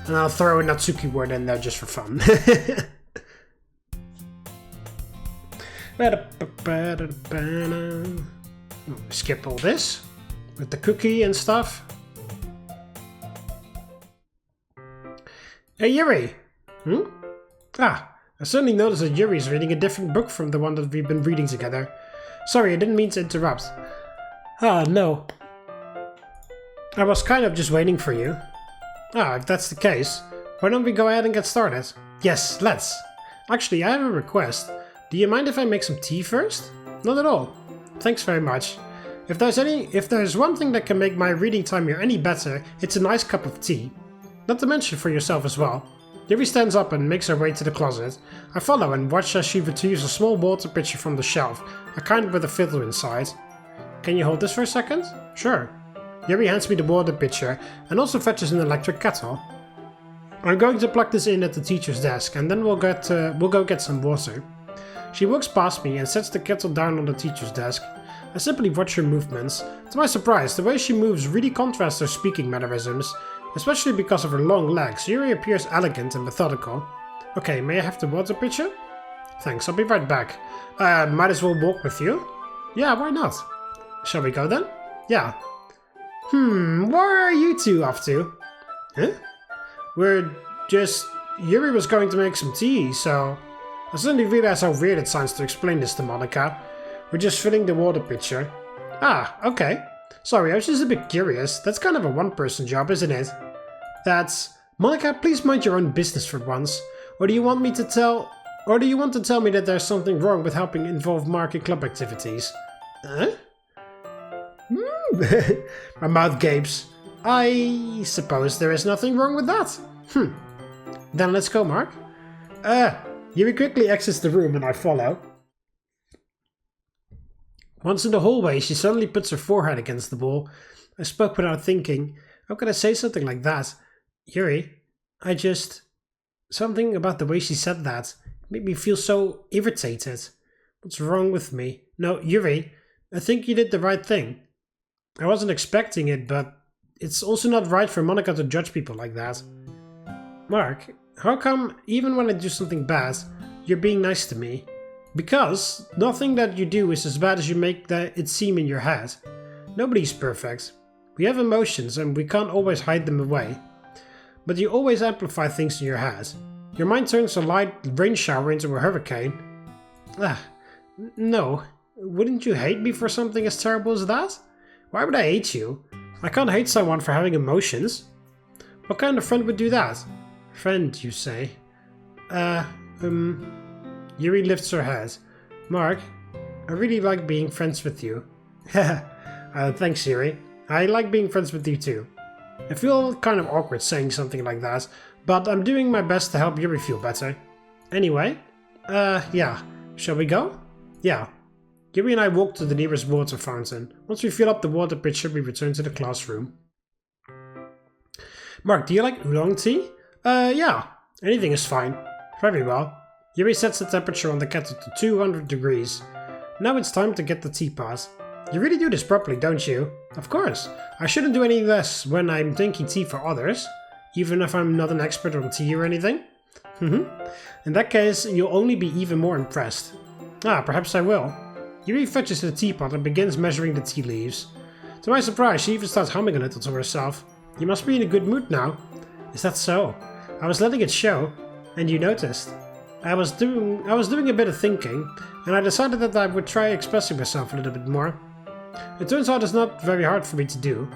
And I'll throw a Natsuki word in there just for fun. Skip all this with the cookie and stuff. Hey Yuri! Ah, I suddenly noticed that Yuri is reading a different book from the one that we've been reading together. Sorry, I didn't mean to interrupt. Ah, no. I was kind of just waiting for you. Ah, if that's the case, why don't we go ahead and get started? Yes, let's. Actually, I have a request. Do you mind if I make some tea first? Not at all. Thanks very much. If there's one thing that can make my reading time here any better, it's a nice cup of tea. Not to mention for yourself as well. Yuri stands up and makes her way to the closet. I follow and watch as she retrieves a small water pitcher from the shelf, a kind with a filter inside. Can you hold this for a second? Sure. Yuri hands me the water pitcher and also fetches an electric kettle. I'm going to plug this in at the teacher's desk and then we'll go get some water. She walks past me and sets the kettle down on the teacher's desk. I simply watch her movements. To my surprise, the way she moves really contrasts her speaking mannerisms, especially because of her long legs. Yuri appears elegant and methodical. Okay, may I have the water pitcher? Thanks, I'll be right back. Might as well walk with you? Yeah, why not? Shall we go then? Yeah. Where are you two off to? Huh? Yuri was going to make some tea, so... I suddenly realized how weird it sounds to explain this to Monika. We're just filling the water pitcher. Ah, okay. Sorry, I was just a bit curious. That's kind of a one-person job, isn't it? That's... Monika, please mind your own business for once. Or do you want to tell me that there's something wrong with helping involve Mark in club activities? Huh? My mouth gapes. I suppose there is nothing wrong with that. Then let's go, Mark. Yuri quickly exits the room and I follow. Once in the hallway, she suddenly puts her forehead against the wall. I spoke without thinking. How could I say something like that? Yuri, something about the way she said that made me feel so irritated. What's wrong with me? No, Yuri, I think you did the right thing. I wasn't expecting it, but it's also not right for Monika to judge people like that. Mark, how come even when I do something bad, you're being nice to me? Because nothing that you do is as bad as you make it seem in your head. Nobody's perfect. We have emotions and we can't always hide them away. But you always amplify things in your head. Your mind turns a light rain shower into a hurricane. No. Wouldn't you hate me for something as terrible as that? Why would I hate you? I can't hate someone for having emotions. What kind of friend would do that? Friend, you say? Yuri lifts her head. Mark, I really like being friends with you. Thanks, Yuri. I like being friends with you too. I feel kind of awkward saying something like that, but I'm doing my best to help Yuri feel better. Anyway, yeah. Shall we go? Yeah. Yuri and I walk to the nearest water fountain. Once we fill up the water pitcher, we return to the classroom. Mark, do you like oolong tea? Yeah. Anything is fine. Very well. Yuri sets the temperature on the kettle to 200 degrees. Now it's time to get the teapot. You really do this properly, don't you? Of course. I shouldn't do any less when I'm drinking tea for others, even if I'm not an expert on tea or anything. In that case, you'll only be even more impressed. Perhaps I will. Yuri fetches the teapot and begins measuring the tea leaves. To my surprise, she even starts humming a little to herself. You must be in a good mood now. Is that so? I was letting it show, and you noticed. I was doing a bit of thinking, and I decided that I would try expressing myself a little bit more. It turns out it's not very hard for me to do.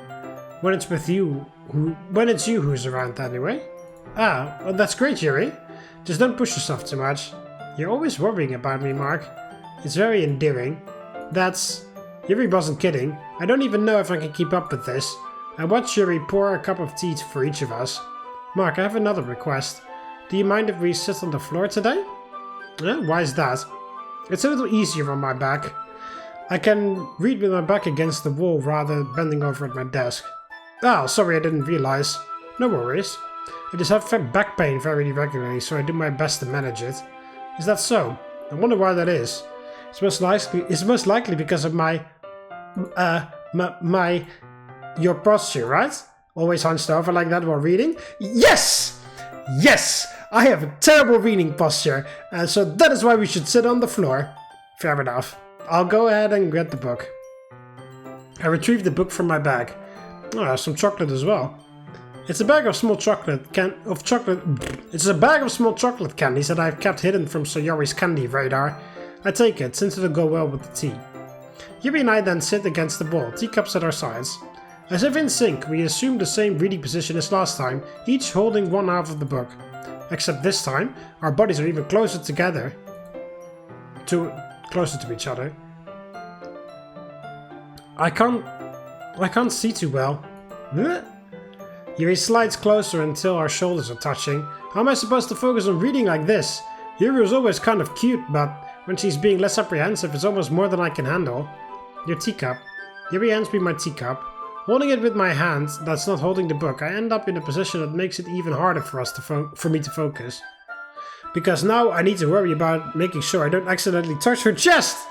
When it's you who's around anyway. Well, that's great, Yuri. Just don't push yourself too much. You're always worrying about me, Mark. It's very endearing. Yuri wasn't kidding. I don't even know if I can keep up with this. I watched Yuri pour a cup of tea for each of us. Mark, I have another request. Do you mind if we sit on the floor today? Why is that? It's a little easier on my back. I can read with my back against the wall rather than bending over at my desk. Sorry, I didn't realize. No worries. I just have back pain very regularly, so I do my best to manage it. Is that so? I wonder why that is. It's most likely because of your posture, right? Always hunched over like that while reading? Yes! Yes! I have a terrible reading posture, so that is why we should sit on the floor. Fair enough. I'll go ahead and get the book. I retrieved the book from my bag. Oh, some chocolate as well. It's a bag of small chocolate It's a bag of small chocolate candies that I've kept hidden from Sayori's candy radar. I take it, since it'll go well with the tea. Yuri and I then sit against the wall, teacups at our sides. As if in sync, we assume the same reading position as last time, each holding one half of the book. Except this time, our bodies are even closer together. Closer to each other. I can't see too well. Yuri slides closer until our shoulders are touching. How am I supposed to focus on reading like this? Yuri was always kind of cute, but when she's being less apprehensive, it's almost more than I can handle. Your teacup. Yuri hands me my teacup. Holding it with my hand that's not holding the book, I end up in a position that makes it even harder for me to focus. Because now I need to worry about making sure I don't accidentally touch her chest!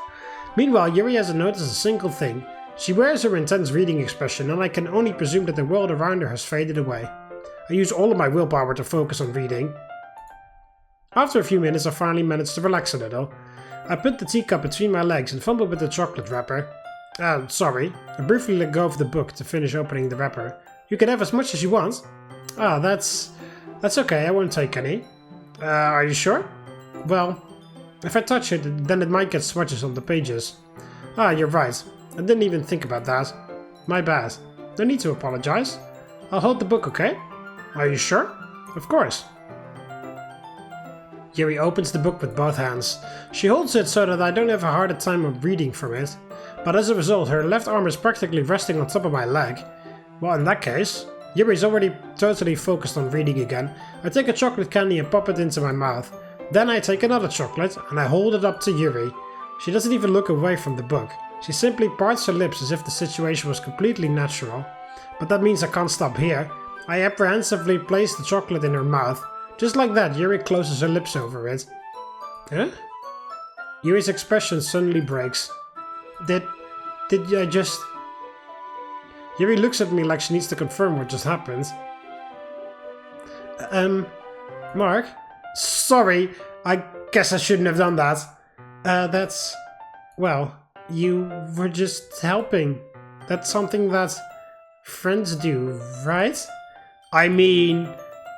Meanwhile, Yuri hasn't noticed a single thing. She wears her intense reading expression, and I can only presume that the world around her has faded away. I use all of my willpower to focus on reading. After a few minutes, I finally manage to relax a little. I put the teacup between my legs and fumble with the chocolate wrapper. Sorry. I briefly let go of the book to finish opening the wrapper. You can have as much as you want. Ah, that's okay, I won't take any. Are you sure? Well, if I touch it, then it might get smudges on the pages. Ah, you're right. I didn't even think about that. My bad. No need to apologize. I'll hold the book, okay? Are you sure? Of course. Yuri opens the book with both hands. She holds it so that I don't have a harder time of reading from it. But as a result, her left arm is practically resting on top of my leg. Well, in that case, Yuri's already totally focused on reading again. I take a chocolate candy and pop it into my mouth. Then I take another chocolate and I hold it up to Yuri. She doesn't even look away from the book. She simply parts her lips as if the situation was completely natural. But that means I can't stop here. I apprehensively place the chocolate in her mouth. Just like that, Yuri closes her lips over it. Huh? Yuri's expression suddenly breaks. Did I just... Yuri looks at me like she needs to confirm what just happened. Mark? Sorry, I guess I shouldn't have done that. Well, you were just helping. That's something that friends do, right? I mean,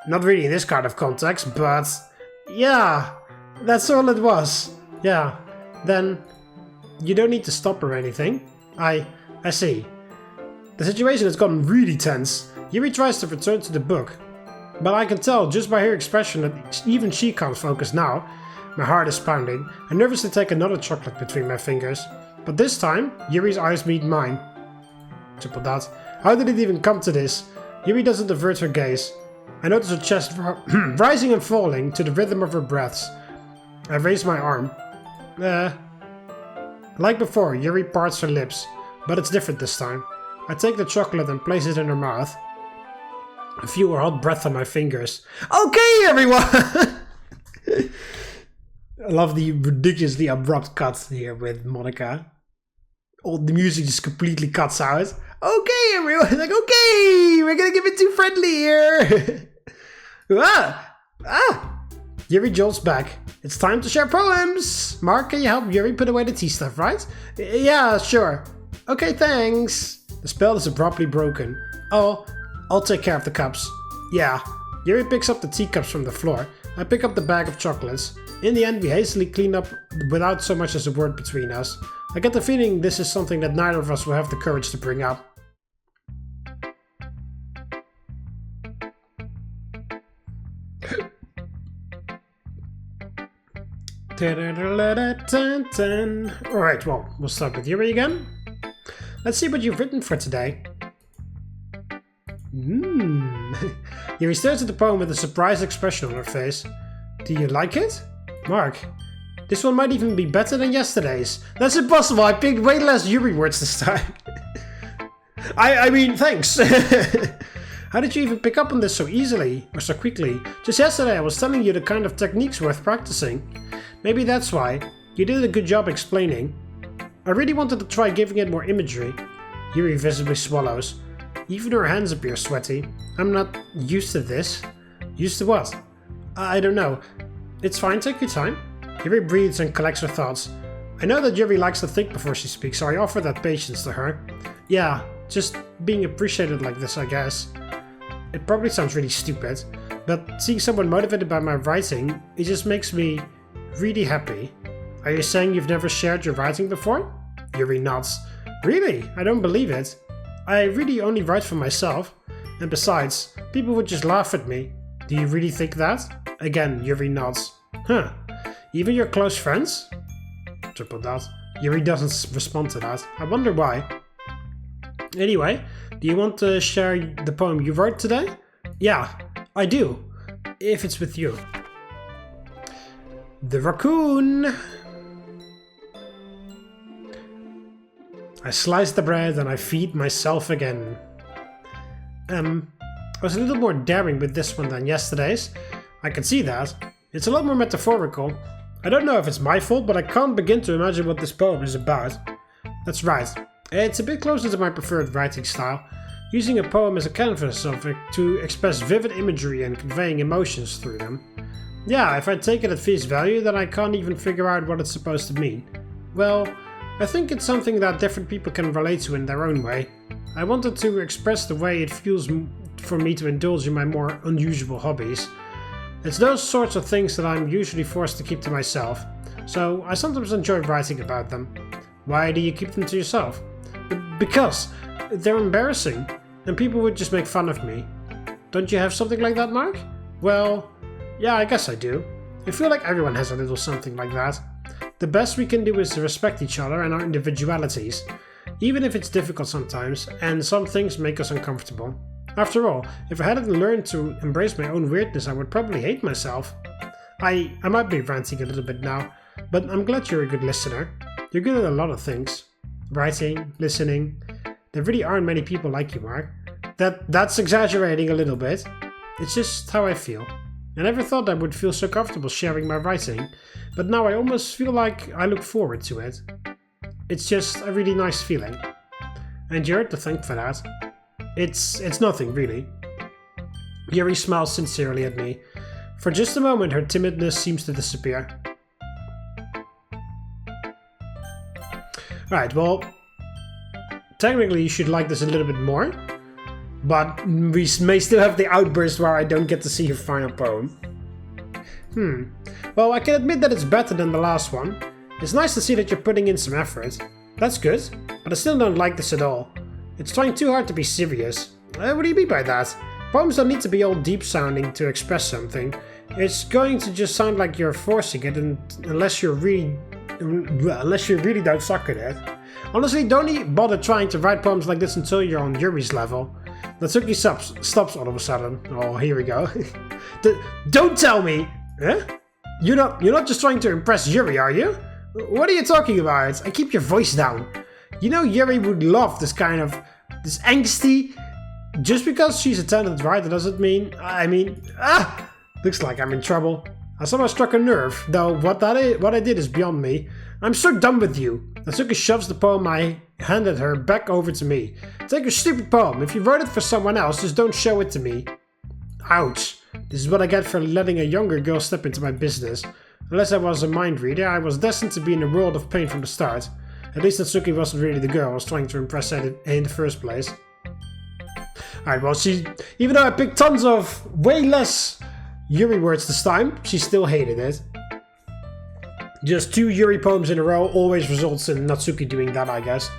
not really in this kind of context, but yeah, that's all it was. Yeah, then you don't need to stop or anything. I see. The situation has gotten really tense. Yuri tries to return to the book, but I can tell just by her expression that even she can't focus now. My heart is pounding. I nervously take another chocolate between my fingers, but this time Yuri's eyes meet mine. Triple dot. How did it even come to this? Yuri doesn't avert her gaze. I notice her chest rising and falling to the rhythm of her breaths. I raise my arm. Like before, Yuri parts her lips, but it's different this time. I take the chocolate and place it in her mouth. I feel her hot breath on my fingers. Okay, everyone! I love the ridiculously abrupt cut here with Monika. All the music just completely cuts out. Okay, everyone! Like, okay! We're gonna give it too friendly here! Yuri jolts back. It's time to share poems! Mark, can you help Yuri put away the tea stuff, right? Yeah, sure. Okay, thanks. The spell is abruptly broken. Oh, I'll take care of the cups. Yeah. Yuri picks up the teacups from the floor. I pick up the bag of chocolates. In the end, we hastily clean up without so much as a word between us. I get the feeling this is something that neither of us will have the courage to bring up. Alright, well, we'll start with Yuri again. Let's see what you've written for today. Yuri stares at the poem with a surprised expression on her face. Do you like it? Mark, this one might even be better than yesterday's. That's impossible, I picked way less Yuri words this time. I mean, thanks. How did you even pick up on this so easily, or so quickly? Just yesterday I was telling you the kind of techniques worth practicing. Maybe that's why. You did a good job explaining. I really wanted to try giving it more imagery. Yuri visibly swallows. Even her hands appear sweaty. I'm not used to this. Used to what? I don't know. It's fine, take your time. Yuri breathes and collects her thoughts. I know that Yuri likes to think before she speaks, so I offer that patience to her. Yeah, just being appreciated like this, I guess. It probably sounds really stupid, but seeing someone motivated by my writing, it just makes me really happy. Are you saying you've never shared your writing before? Yuri nods. Really? I don't believe it. I really only write for myself. And besides, people would just laugh at me. Do you really think that? Again, Yuri nods. Huh. Even your close friends? Triple dot. Yuri doesn't respond to that. I wonder why. Anyway, do you want to share the poem you wrote today? Yeah, I do. If it's with you. The raccoon. I slice the bread and I feed myself again. I was a little more daring with this one than yesterday's. I can see that. It's a lot more metaphorical. I don't know if it's my fault, but I can't begin to imagine what this poem is about. That's right. It's a bit closer to my preferred writing style, using a poem as a canvas to express vivid imagery and conveying emotions through them. Yeah, if I take it at face value, then I can't even figure out what it's supposed to mean. Well, I think it's something that different people can relate to in their own way. I wanted to express the way it feels for me to indulge in my more unusual hobbies. It's those sorts of things that I'm usually forced to keep to myself, so I sometimes enjoy writing about them. Why do you keep them to yourself? Because they're embarrassing, and people would just make fun of me. Don't you have something like that, Mark? Well, yeah, I guess I do. I feel like everyone has a little something like that. The best we can do is to respect each other and our individualities, even if it's difficult sometimes, and some things make us uncomfortable. After all, if I hadn't learned to embrace my own weirdness, I would probably hate myself. I might be ranting a little bit now, but I'm glad you're a good listener. You're good at a lot of things. Writing, listening. There really aren't many people like you, Mark. That's exaggerating a little bit. It's just how I feel. I never thought I would feel so comfortable sharing my writing, but now I almost feel like I look forward to it. It's just a really nice feeling. And you're to thank for that. It's nothing, really. Yuri smiles sincerely at me. For just a moment, her timidness seems to disappear. Alright, well, technically you should like this a little bit more, but we may still have the outburst where I don't get to see your final poem. Well, I can admit that it's better than the last one. It's nice to see that you're putting in some effort. That's good, but I still don't like this at all. It's trying too hard to be serious. What do you mean by that? Poems don't need to be all deep sounding to express something. It's going to just sound like you're forcing it, and unless you really don't suck at it. Honestly, don't even bother trying to write poems like this until you're on Yuri's level. Natsuki stops all of a sudden. Oh, here we go. Don't tell me! Huh? You're not just trying to impress Yuri, are you? What are you talking about? I keep your voice down. You know Yuri would love this angsty... Just because she's a talented writer doesn't mean... Looks like I'm in trouble. I somehow struck a nerve, though what I did is beyond me. I'm so done with you. Natsuki shoves the poem I handed her back over to me. Take your stupid poem. If you wrote it for someone else, just don't show it to me. Ouch. This is what I get for letting a younger girl step into my business. Unless I was a mind reader, I was destined to be in a world of pain from the start. At least Natsuki wasn't really the girl I was trying to impress in the first place. Alright, well, even though I picked tons of way less Yuri words this time, she still hated it. Just 2 Yuri poems in a row always results in Natsuki doing that, I guess.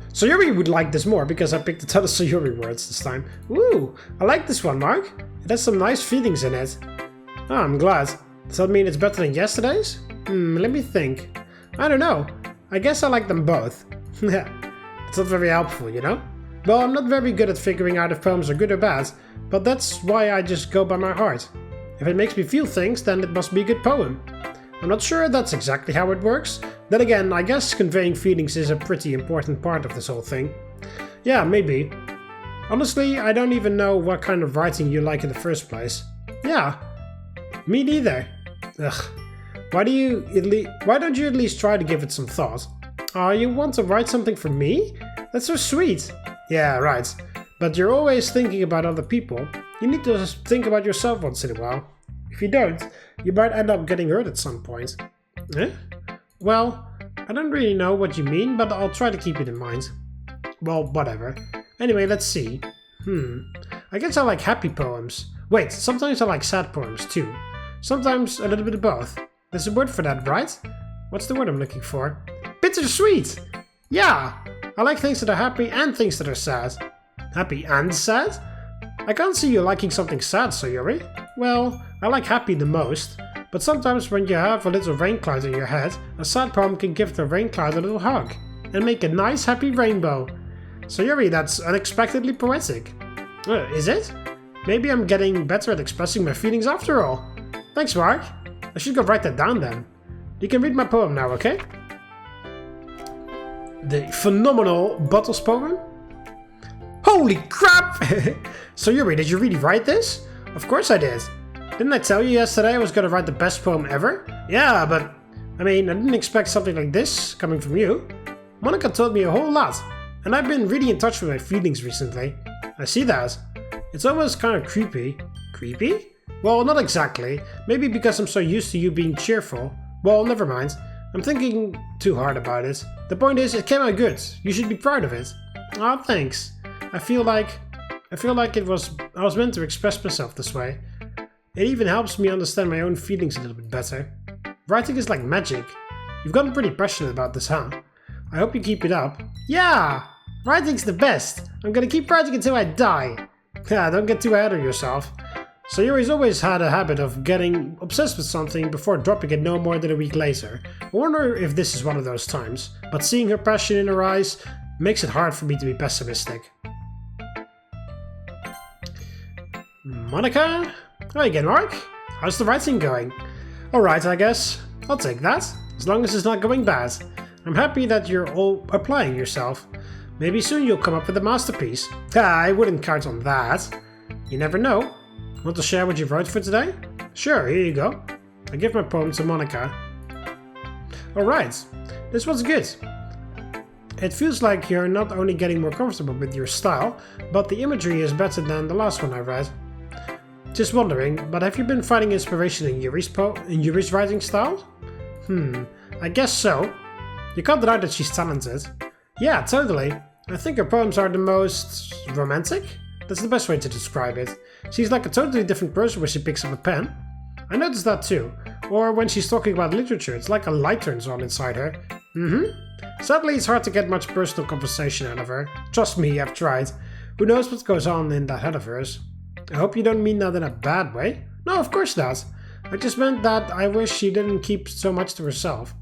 Sayori would like this more because I picked a ton of Sayori words this time. Ooh, I like this one, Mark. It has some nice feelings in it. Oh, I'm glad. Does that mean it's better than yesterday's? Let me think. I don't know. I guess I like them both. It's not very helpful, you know? Well, I'm not very good at figuring out if poems are good or bad, but that's why I just go by my heart. If it makes me feel things, then it must be a good poem. I'm not sure that's exactly how it works. Then again, I guess conveying feelings is a pretty important part of this whole thing. Yeah, maybe. Honestly, I don't even know what kind of writing you like in the first place. Yeah, me neither. Ugh. Why don't you at least try to give it some thought? Oh, you want to write something for me? That's so sweet. Yeah, right. But you're always thinking about other people. You need to think about yourself once in a while. If you don't, you might end up getting hurt at some point. Eh? Well, I don't really know what you mean, but I'll try to keep it in mind. Well, whatever. Anyway, let's see. I guess I like happy poems. Wait, sometimes I like sad poems too. Sometimes a little bit of both. There's a word for that, right? What's the word I'm looking for? Bittersweet! Yeah! I like things that are happy and things that are sad. Happy and sad? I can't see you liking something sad, Sayori. Well, I like happy the most, but sometimes when you have a little rain cloud in your head, a sad poem can give the rain cloud a little hug and make a nice happy rainbow. Sayori, that's unexpectedly poetic. Is it? Maybe I'm getting better at expressing my feelings after all. Thanks, Mark. I should go write that down then. You can read my poem now, okay? The phenomenal Bottles poem? Holy crap! Sayori, did you really write this? Of course I did. Didn't I tell you yesterday I was gonna write the best poem ever? Yeah, but I mean, I didn't expect something like this coming from you. Monika told me a whole lot, and I've been really in touch with my feelings recently. I see that. It's almost kind of creepy. Creepy? Well, not exactly. Maybe because I'm so used to you being cheerful. Well, never mind. I'm thinking too hard about it. The point is, it came out good. You should be proud of it. Aw, thanks. I feel like I was meant to express myself this way. It even helps me understand my own feelings a little bit better. Writing is like magic. You've gotten pretty passionate about this, huh? I hope you keep it up. Yeah! Writing's the best! I'm gonna keep writing until I die! Yeah, don't get too ahead of yourself. Sayori's always had a habit of getting obsessed with something before dropping it no more than a week later. I wonder if this is one of those times, but seeing her passion in her eyes makes it hard for me to be pessimistic. Monika? Hi again, Mark. How's the writing going? Alright, I guess. I'll take that, as long as it's not going bad. I'm happy that you're all applying yourself. Maybe soon you'll come up with a masterpiece. I wouldn't count on that. You never know. Want to share what you wrote for today? Sure, here you go. I give my poem to Monika. Alright, this one's good. It feels like you're not only getting more comfortable with your style, but the imagery is better than the last one I read. Just wondering, but have you been finding inspiration in Yuri's writing style? I guess so. You can't deny that she's talented. Yeah, totally. I think her poems are the most romantic? That's the best way to describe it. She's like a totally different person when she picks up a pen. I noticed that too. Or when she's talking about literature, it's like a light turns on inside her. Sadly, it's hard to get much personal conversation out of her. Trust me, I've tried. Who knows what goes on in that head of hers? I hope you don't mean that in a bad way. No, of course not. I just meant that I wish she didn't keep so much to herself.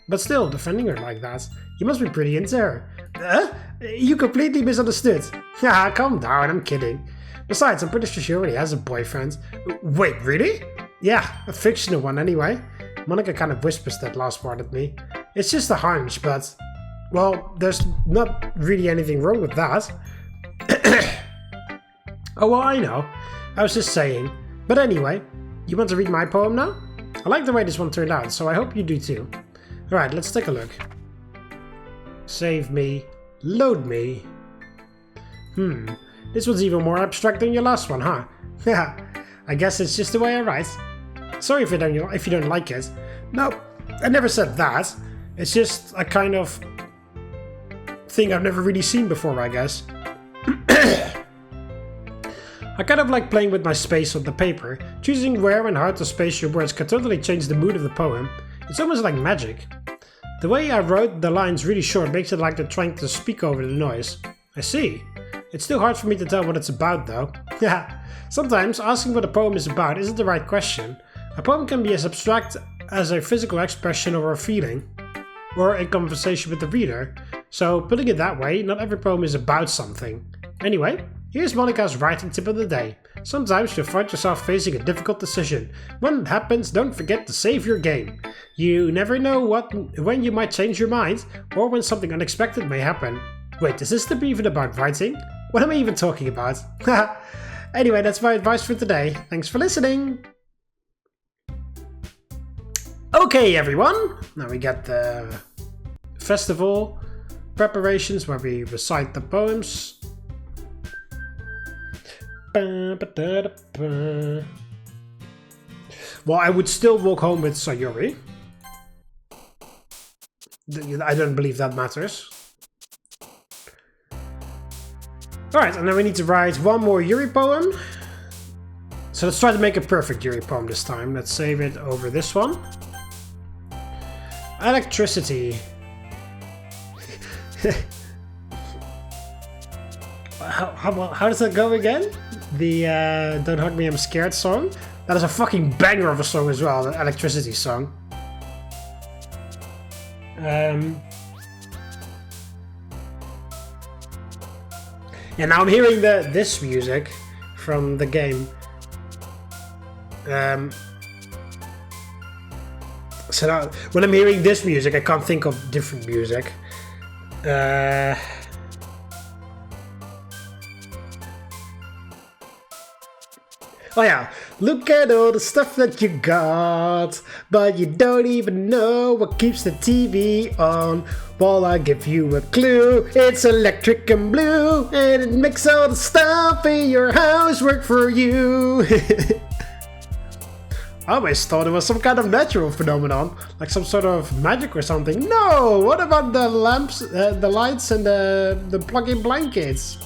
But still, defending her like that, you must be pretty into her. You completely misunderstood. Ah, calm down, I'm kidding. Besides, I'm pretty sure she already has a boyfriend. Wait, really? Yeah, a fictional one anyway. Monika kind of whispers that last part at me. It's just a hunch, but... well, there's not really anything wrong with that. Oh, well, I know. I was just saying. But anyway, you want to read my poem now? I like the way this one turned out, so I hope you do too. Alright, let's take a look. Save me. Load me. This one's even more abstract than your last one, huh? Yeah, I guess it's just the way I write. Sorry if you don't like it. No, I never said that. It's just a kind of thing I've never really seen before, I guess. I kind of like playing with my space on the paper. Choosing where and how to space your words can totally change the mood of the poem. It's almost like magic. The way I wrote the lines really short makes it like they're trying to speak over the noise. I see. It's still hard for me to tell what it's about though. Yeah, sometimes asking what a poem is about isn't the right question. A poem can be as abstract as a physical expression or a feeling, or a conversation with the reader. So putting it that way, not every poem is about something. Anyway, here's Monika's writing tip of the day. Sometimes you'll find yourself facing a difficult decision. When it happens, don't forget to save your game. You never know when you might change your mind, or when something unexpected may happen. Wait, is this tip even about writing? What am I even talking about? Anyway, that's my advice for today. Thanks for listening! Okay, everyone! Now we get the festival preparations where we recite the poems. Well, I would still walk home with Sayori. I don't believe that matters. Alright, and then we need to write one more Yuri poem. So let's try to make a perfect Yuri poem this time. Let's save it over this one. Electricity. How does that go again? The Don't Hug Me, I'm Scared song? That is a fucking banger of a song as well, the Electricity song. Yeah, now I'm hearing this music from the game. So now, when I'm hearing this music, I can't think of different music. Oh yeah, look at all the stuff that you got, but you don't even know what keeps the TV on. Well, I'll give you a clue, it's electric and blue, and it makes all the stuff in your house work for you. I always thought it was some kind of natural phenomenon, like some sort of magic or something. No, what about the lamps, the lights and the plug-in blankets?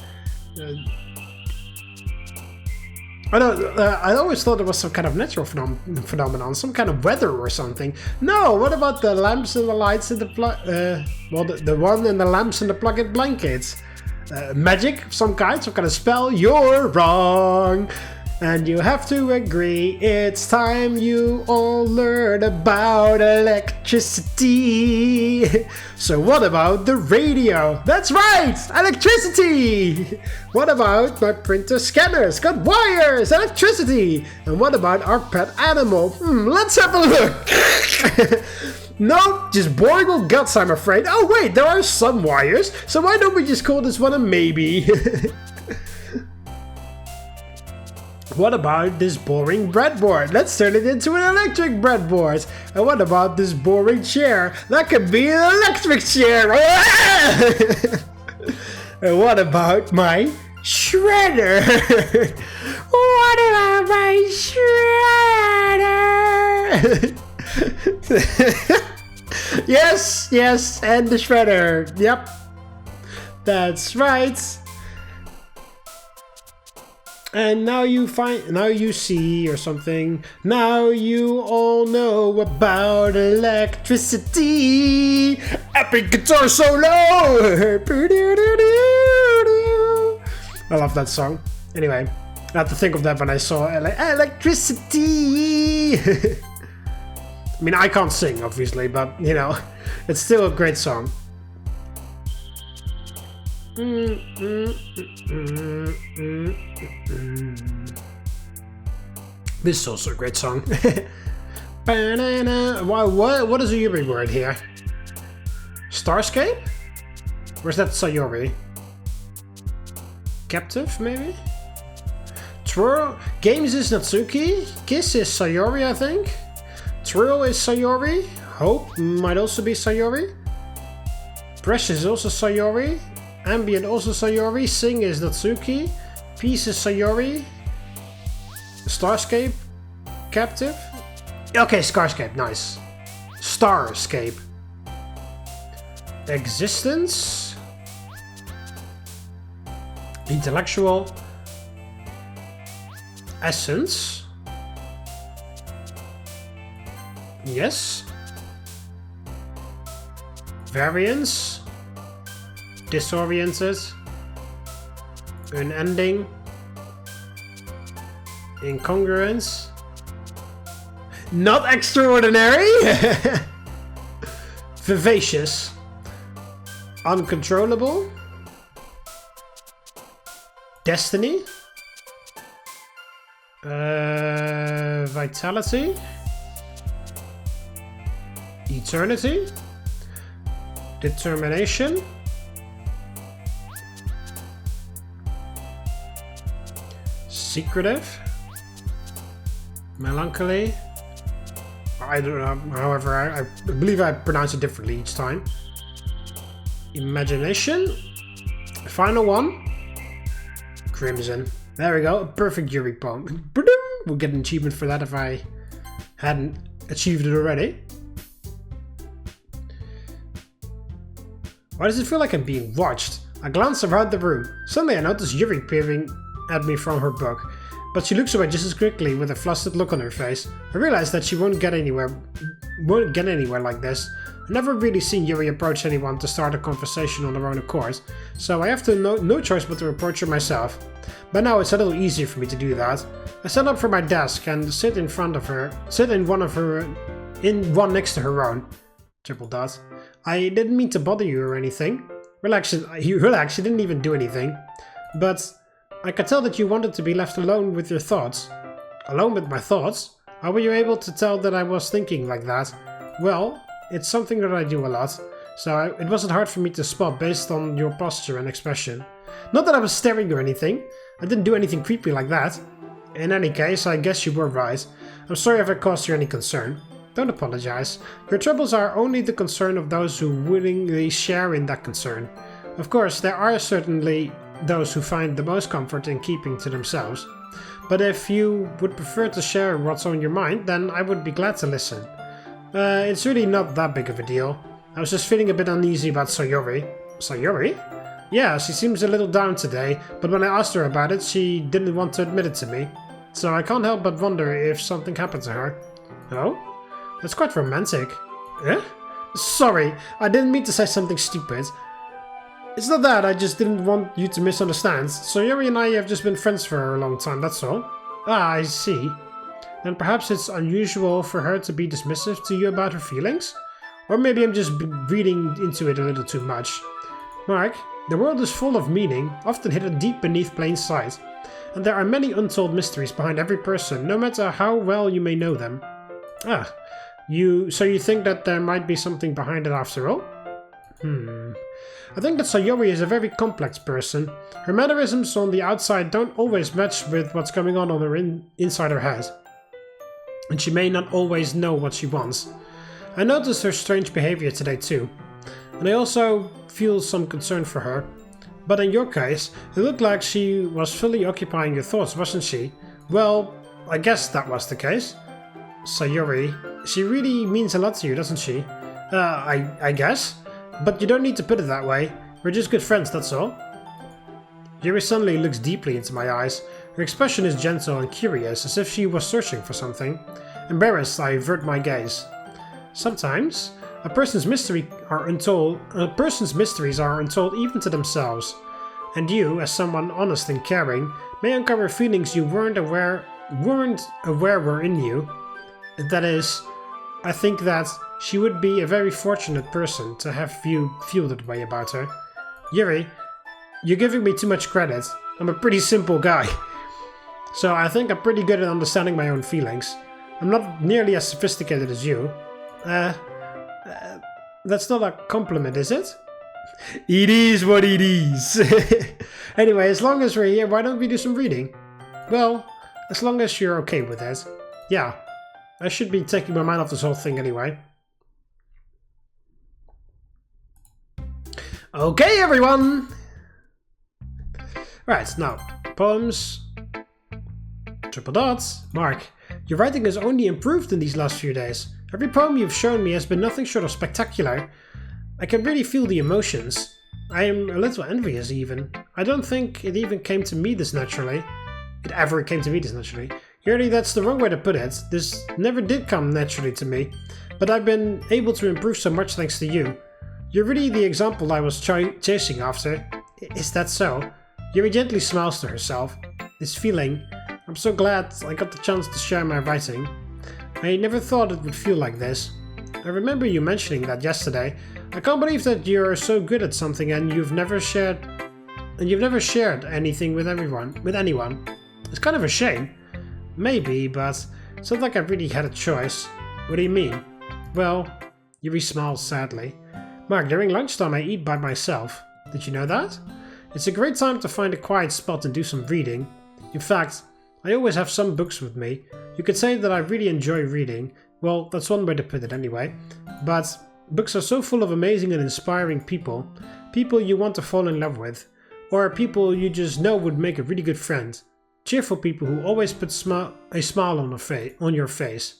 I always thought it was some kind of natural phenomenon, some kind of weather or something. No, what about the lamps and the lights and the the one and the lamps and the plug-in blankets? Magic of some kind of spell? You're wrong! And you have to agree, it's time you all learn about electricity. So what about the radio? That's right, electricity! What about my printer scanners? Got wires, electricity! And what about our pet animal? Let's have a look! No, just boring old guts, I'm afraid. Oh wait, there are some wires, so why don't we just call this one a maybe? What about this boring breadboard? Let's turn it into an electric breadboard. And what about this boring chair? That could be an electric chair. And what about my shredder? What about my shredder? Yes, yes, and the shredder. Yep, that's right. And now you see, or something. Now you all know about electricity. Epic guitar solo. I love that song. Anyway, I had to think of that when I saw electricity. I mean, I can't sing, obviously, but you know, it's still a great song. This is also a great song. What is a Yuri word here? Starscape? Where's that Sayori? Captive, maybe? Twirl. Games is Natsuki. Kiss is Sayori, I think. Twirl is Sayori. Hope might also be Sayori. Press is also Sayori. Ambient also Sayori. Sing is Natsuki. Peace is Sayori. Starscape. Captive. Okay, Starscape. Nice. Starscape. Existence. Intellectual. Essence. Yes. Variance. Disoriented. Unending. Incongruence. Not extraordinary. Vivacious. Uncontrollable. Destiny. Vitality. Eternity. Determination. Secretive. Melancholy. I don't know, however, I believe I pronounce it differently each time. Imagination. Final one. Crimson. There we go, a perfect Yuri poem. We'll get an achievement for that if I hadn't achieved it already. Why does it feel like I'm being watched? I glance around the room. Suddenly I notice Yuri peering at me from her book, but she looks away just as quickly with a flustered look on her face. I realize that she won't get anywhere like this. I've never really seen Yuri approach anyone to start a conversation on her own accord, so I have no choice but to approach her myself. But now it's a little easier for me to do that. I stand up from my desk and sit in one next to her own. Triple dot. I didn't mean to bother you or anything. Relax, you didn't even do anything. But I could tell that you wanted to be left alone with your thoughts. Alone with my thoughts? How were you able to tell that I was thinking like that? Well, it's something that I do a lot, so it wasn't hard for me to spot based on your posture and expression. Not that I was staring or anything. I didn't do anything creepy like that. In any case, I guess you were right. I'm sorry if I caused you any concern. Don't apologize. Your troubles are only the concern of those who willingly share in that concern. Of course, there are certainly those who find the most comfort in keeping to themselves. But if you would prefer to share what's on your mind, then I would be glad to listen. It's really not that big of a deal. I was just feeling a bit uneasy about Sayori. Sayori? Yeah, she seems a little down today, but when I asked her about it, she didn't want to admit it to me. So I can't help but wonder if something happened to her. Oh? That's quite romantic. Eh? Sorry, I didn't mean to say something stupid. It's not that, I just didn't want you to misunderstand. Sayori and I have just been friends for a long time, that's all. Ah, I see. Then perhaps it's unusual for her to be dismissive to you about her feelings? Or maybe I'm just reading into it a little too much. Mark, the world is full of meaning, often hidden deep beneath plain sight. And there are many untold mysteries behind every person, no matter how well you may know them. Ah, so you think that there might be something behind it after all? I think that Sayori is a very complex person. Her mannerisms on the outside don't always match with what's going on her inside her head. And she may not always know what she wants. I noticed her strange behavior today too. And I also feel some concern for her. But in your case, it looked like she was fully occupying your thoughts, wasn't she? Well, I guess that was the case. Sayori, she really means a lot to you, doesn't she? I guess. But you don't need to put it that way. We're just good friends, that's all. Yuri suddenly looks deeply into my eyes. Her expression is gentle and curious, as if she was searching for something. Embarrassed, I avert my gaze. Sometimes, a person's mysteries are untold even to themselves. And you, as someone honest and caring, may uncover feelings you weren't aware were in you. That is, I think that she would be a very fortunate person to have you feel that way about her. Yuri, you're giving me too much credit. I'm a pretty simple guy. So I think I'm pretty good at understanding my own feelings. I'm not nearly as sophisticated as you. That's not a compliment, is it? It is what it is. Anyway, as long as we're here, why don't we do some reading? Well, as long as you're okay with it. Yeah, I should be taking my mind off this whole thing anyway. Okay, everyone! Right, now, poems. Triple dots. Mark, your writing has only improved in these last few days. Every poem you've shown me has been nothing short of spectacular. I can really feel the emotions. I am a little envious even. I don't think it even came to me this naturally. It ever came to me this naturally. Yuri, that's the wrong way to put it. This never did come naturally to me. But I've been able to improve so much thanks to you. You're really the example I was chasing after. Is that so? Yuri gently smiles to herself. This feeling, I'm so glad I got the chance to share my writing. I never thought it would feel like this. I remember you mentioning that yesterday. I can't believe that you're so good at something and you've never shared anything with anyone. It's kind of a shame. Maybe, but it's not like I really had a choice. What do you mean? Well, Yuri smiles sadly. Mark, during lunchtime I eat by myself. Did you know that? It's a great time to find a quiet spot and do some reading. In fact, I always have some books with me. You could say that I really enjoy reading. Well, that's one way to put it anyway. But books are so full of amazing and inspiring people. People you want to fall in love with. Or people you just know would make a really good friend. cheerful people who always put a smile on your face.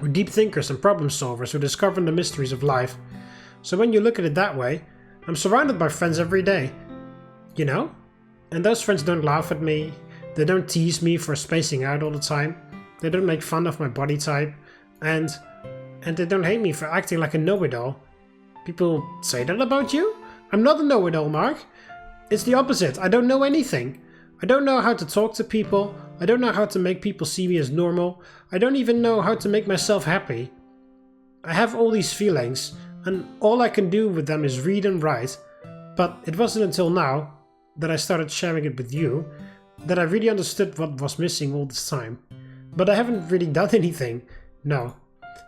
We're deep thinkers and problem solvers who discover the mysteries of life. So when you look at it that way, I'm surrounded by friends every day. You know? And those friends don't laugh at me. They don't tease me for spacing out all the time. They don't make fun of my body type. And they don't hate me for acting like a know-it-all. People say that about you? I'm not a know-it-all, Mark. It's the opposite. I don't know anything. I don't know how to talk to people. I don't know how to make people see me as normal. I don't even know how to make myself happy. I have all these feelings, and all I can do with them is read and write. But it wasn't until now that I started sharing it with you that I really understood what was missing all this time. But I haven't really done anything. No,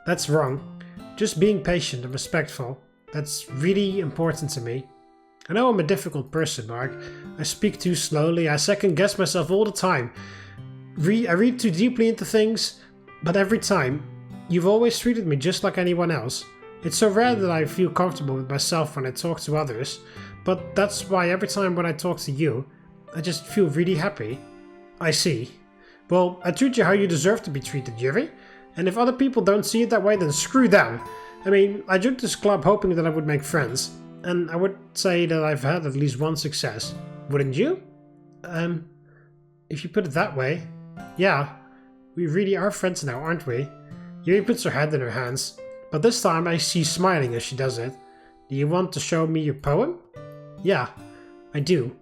that's wrong. Just being patient and respectful. That's really important to me. I know I'm a difficult person, Mark. I speak too slowly, I second guess myself all the time. I read too deeply into things, but every time, you've always treated me just like anyone else. It's so rare that I feel comfortable with myself when I talk to others, but that's why every time when I talk to you, I just feel really happy. I see. Well, I treat you how you deserve to be treated, Yuri. And if other people don't see it that way, then screw them. I mean, I joined this club hoping that I would make friends. And I would say that I've had at least one success. Wouldn't you? If you put it that way. Yeah, we really are friends now, aren't we? Yuri puts her head in her hands. But this time I see smiling as she does it. Do you want to show me your poem? Yeah, I do.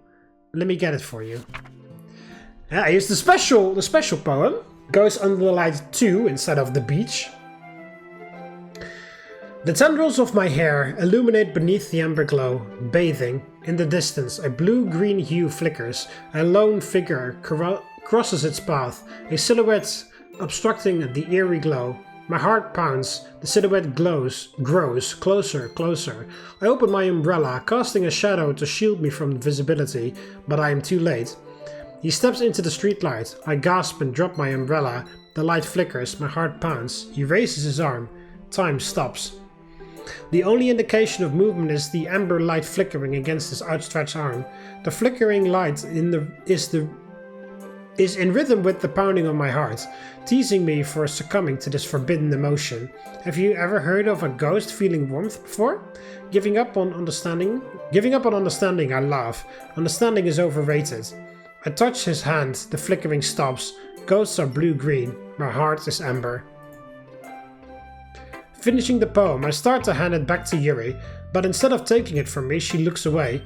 Let me get it for you. Yeah, here's the special poem. Goes under the light 2 instead of the beach. The tendrils of my hair illuminate beneath the amber glow, bathing. In the distance, a blue-green hue flickers. A lone figure crosses its path, a silhouette obstructing the eerie glow. My heart pounds. The silhouette grows closer, closer. I open my umbrella, casting a shadow to shield me from visibility, but I am too late. He steps into the streetlight. I gasp and drop my umbrella. The light flickers, my heart pounds. He raises his arm. Time stops. The only indication of movement is the amber light flickering against his outstretched arm. The flickering light is in rhythm with the pounding of my heart, teasing me for succumbing to this forbidden emotion. Have you ever heard of a ghost feeling warmth before? Giving up on understanding, I laugh. Understanding is overrated. I touch his hand, the flickering stops. Ghosts are blue-green, my heart is amber. Finishing the poem, I start to hand it back to Yuri, but instead of taking it from me, she looks away.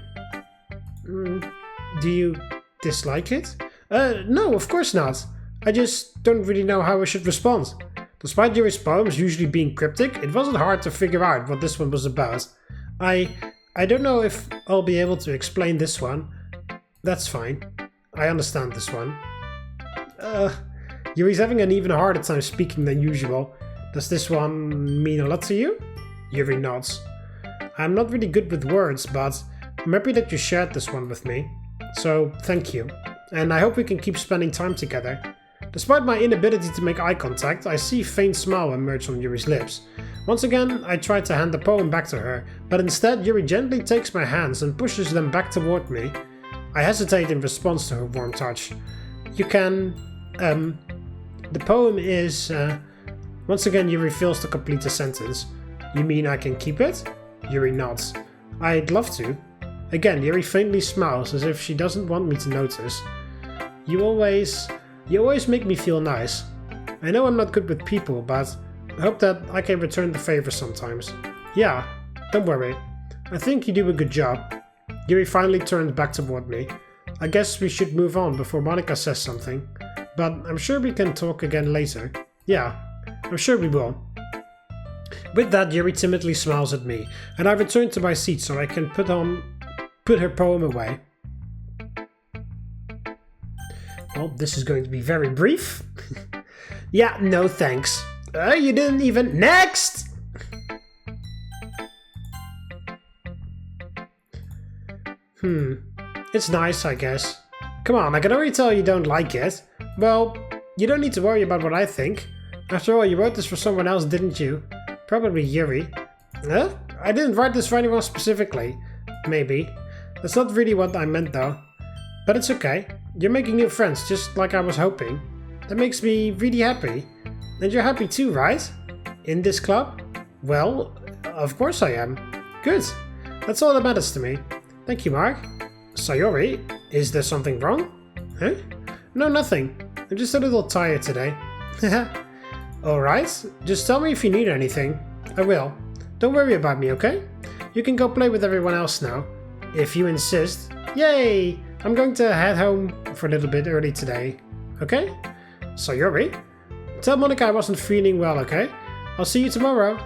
Do you dislike it? No, of course not. I just don't really know how I should respond. Despite Yuri's poems usually being cryptic, it wasn't hard to figure out what this one was about. I don't know if I'll be able to explain this one. That's fine. I understand this one. Yuri's having an even harder time speaking than usual. Does this one mean a lot to you? Yuri nods. I'm not really good with words, but I'm happy that you shared this one with me. So, thank you. And I hope we can keep spending time together. Despite my inability to make eye contact, I see a faint smile emerge on Yuri's lips. Once again, I try to hand the poem back to her, but instead Yuri gently takes my hands and pushes them back toward me. I hesitate in response to her warm touch. You can... The poem is... Once again, Yuri fails to complete the sentence. You mean I can keep it? Yuri nods. I'd love to. Again, Yuri faintly smiles as if she doesn't want me to notice. You always make me feel nice. I know I'm not good with people, but I hope that I can return the favor sometimes. Yeah, don't worry. I think you do a good job. Yuri finally turns back toward me. I guess we should move on before Monika says something. But I'm sure we can talk again later. Yeah, I'm sure we will. With that, Yuri timidly smiles at me, and I return to my seat so I can put her poem away. Well, this is going to be very brief. Yeah, no thanks. You didn't even... Next! It's nice, I guess. Come on, I can already tell you don't like it. Well, you don't need to worry about what I think. After all, you wrote this for someone else, didn't you? Probably Yuri. Huh? I didn't write this for anyone specifically. Maybe. That's not really what I meant though. But it's okay. You're making new friends, just like I was hoping. That makes me really happy. And you're happy too, right? In this club? Well, of course I am. Good. That's all that matters to me. Thank you, Mark. Sayori, is there something wrong? Huh? No, nothing. I'm just a little tired today. Alright, just tell me if you need anything. I will. Don't worry about me, okay? You can go play with everyone else now. If you insist. Yay! I'm going to head home for a little bit early today. Okay? Sayori? Tell Monika I wasn't feeling well, okay? I'll see you tomorrow.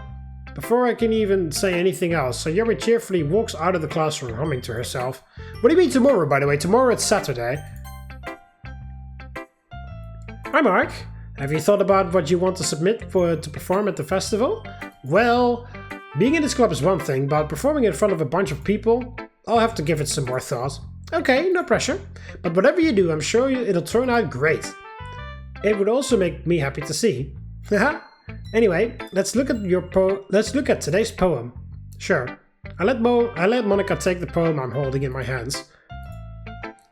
Before I can even say anything else, Sayori cheerfully walks out of the classroom, humming to herself. What do you mean tomorrow, by the way? Tomorrow it's Saturday. Hi, Mark. Have you thought about what you want to submit to perform at the festival? Well, being in this club is one thing, but performing in front of a bunch of people, I'll have to give it some more thought. Okay, no pressure. But whatever you do, I'm sure it'll turn out great. It would also make me happy to see. Haha. Anyway, let's look at today's poem. Sure. I let Monika take the poem I'm holding in my hands.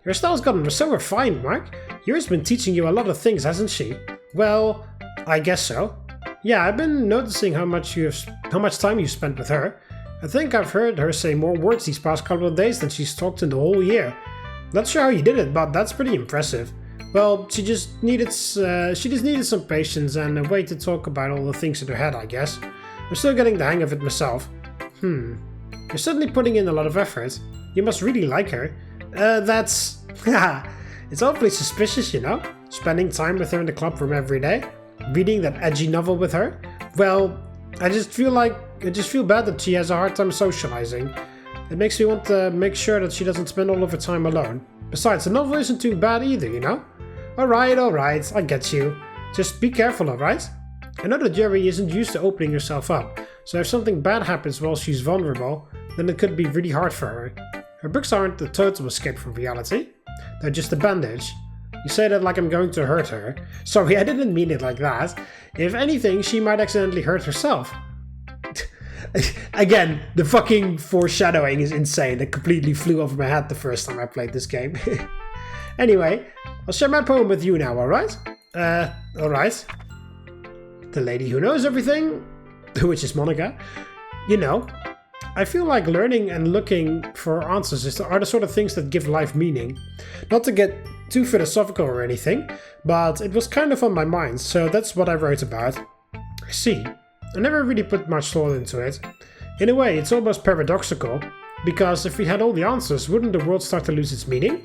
Your style's gotten so refined, Mark. Yuri's been teaching you a lot of things, hasn't she? Well, I guess so. Yeah, I've been noticing how much time you've spent with her. I think I've heard her say more words these past couple of days than she's talked in the whole year. Not sure how you did it, but that's pretty impressive. Well, she just needed some patience and a way to talk about all the things in her head, I guess. I'm still getting the hang of it myself. You're certainly putting in a lot of effort. You must really like her. That's... It's awfully suspicious, you know? Spending time with her in the club room every day. Reading that edgy novel with her. Well, I just feel bad that she has a hard time socializing. It makes me want to make sure that she doesn't spend all of her time alone. Besides, the novel isn't too bad either, you know? Alright, I get you. Just be careful, alright? I know that Yuri isn't used to opening herself up, so if something bad happens while she's vulnerable, then it could be really hard for her. Her books aren't the total escape from reality. They're just a bandage. You say that like I'm going to hurt her. Sorry, I didn't mean it like that. If anything, she might accidentally hurt herself. Again, the fucking foreshadowing is insane. It completely flew over my head the first time I played this game. Anyway, I'll share my poem with you now, alright? Alright. The lady who knows everything, which is Monika. You know, I feel like learning and looking for answers are the sort of things that give life meaning. Not to get too philosophical or anything, but it was kind of on my mind, so that's what I wrote about. I see. I never really put much thought into it. In a way, it's almost paradoxical, because if we had all the answers, wouldn't the world start to lose its meaning?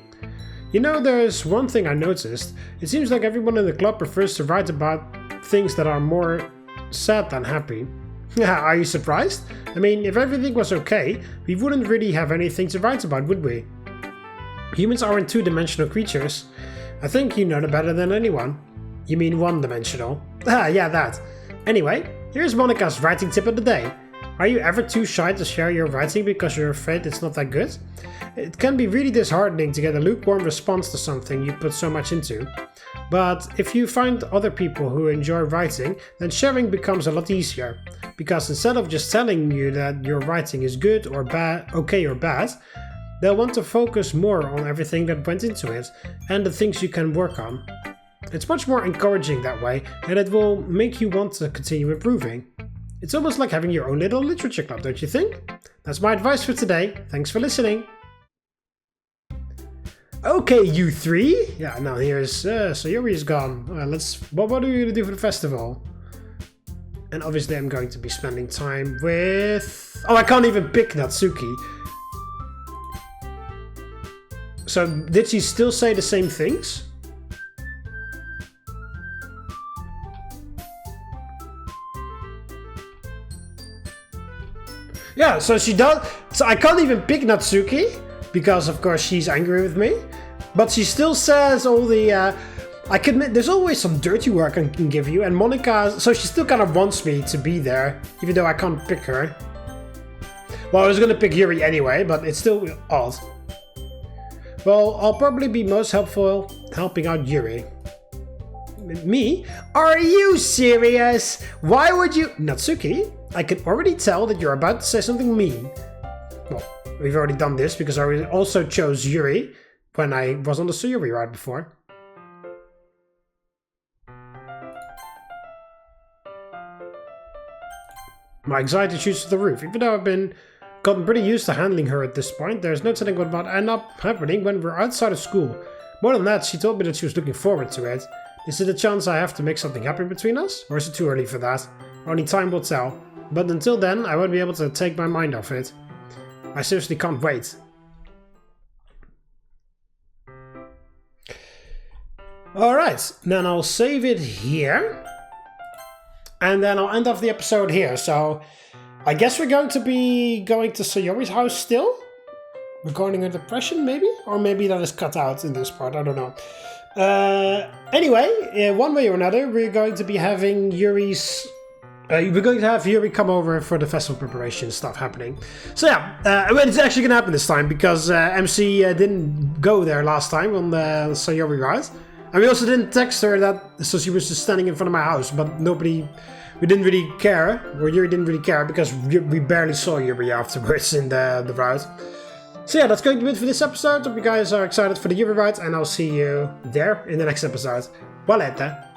You know, there's one thing I noticed. It seems like everyone in the club prefers to write about things that are more sad than happy. Are you surprised? I mean, if everything was okay, we wouldn't really have anything to write about, would we? Humans aren't two-dimensional creatures. I think you know that better than anyone. You mean one-dimensional? Yeah, that. Anyway, here's Monika's writing tip of the day. Are you ever too shy to share your writing because you're afraid it's not that good? It can be really disheartening to get a lukewarm response to something you put so much into. But if you find other people who enjoy writing, then sharing becomes a lot easier. Because instead of just telling you that your writing is good or bad, okay or bad, they'll want to focus more on everything that went into it and the things you can work on. It's much more encouraging that way, and it will make you want to continue improving. It's almost like having your own little literature club, don't you think? That's my advice for today. Thanks for listening. Okay, you three. Yeah, now here's Sayori is gone. What are we gonna do for the festival? And obviously I'm going to be spending time with... Oh, I can't even pick Natsuki. So did she still say the same things? Yeah, so she does. So I can't even pick Natsuki because, of course, she's angry with me. But she still says all the. I can admit, there's always some dirty work I can give you, and Monika. So she still kind of wants me to be there, even though I can't pick her. Well, I was gonna pick Yuri anyway, but it's still odd. Well, I'll probably be most helpful helping out Yuri. Me? Are you serious? Why would you... Natsuki? I can already tell that you're about to say something mean. Well, we've already done this because I also chose Yuri. when I was on the Sayori ride before. My anxiety shoots to the roof. Even though I've gotten pretty used to handling her at this point, there's no telling what might end up happening when we're outside of school. More than that, she told me that she was looking forward to it. Is it a chance I have to make something happen between us? Or is it too early for that? Only time will tell. But until then, I won't be able to take my mind off it. I seriously can't wait. Alright, then I'll save it here. And then I'll end off the episode here. So, I guess we're going to be going to Sayori's house still? Regarding her depression, maybe? Or maybe that is cut out in this part, I don't know. Anyway, one way or another, we're going to be having Yuri's... we're going to have Yuri come over for the festival preparation stuff happening. So yeah, it's actually going to happen this time, because MC didn't go there last time on the Sayori ride. And we also didn't text her that, so she was just standing in front of my house, but we didn't really care, or Yuri didn't really care, because we barely saw Yuri afterwards in the route. So yeah, that's going to be it for this episode. Hope you guys are excited for the Yuri ride, and I'll see you there in the next episode. Valete!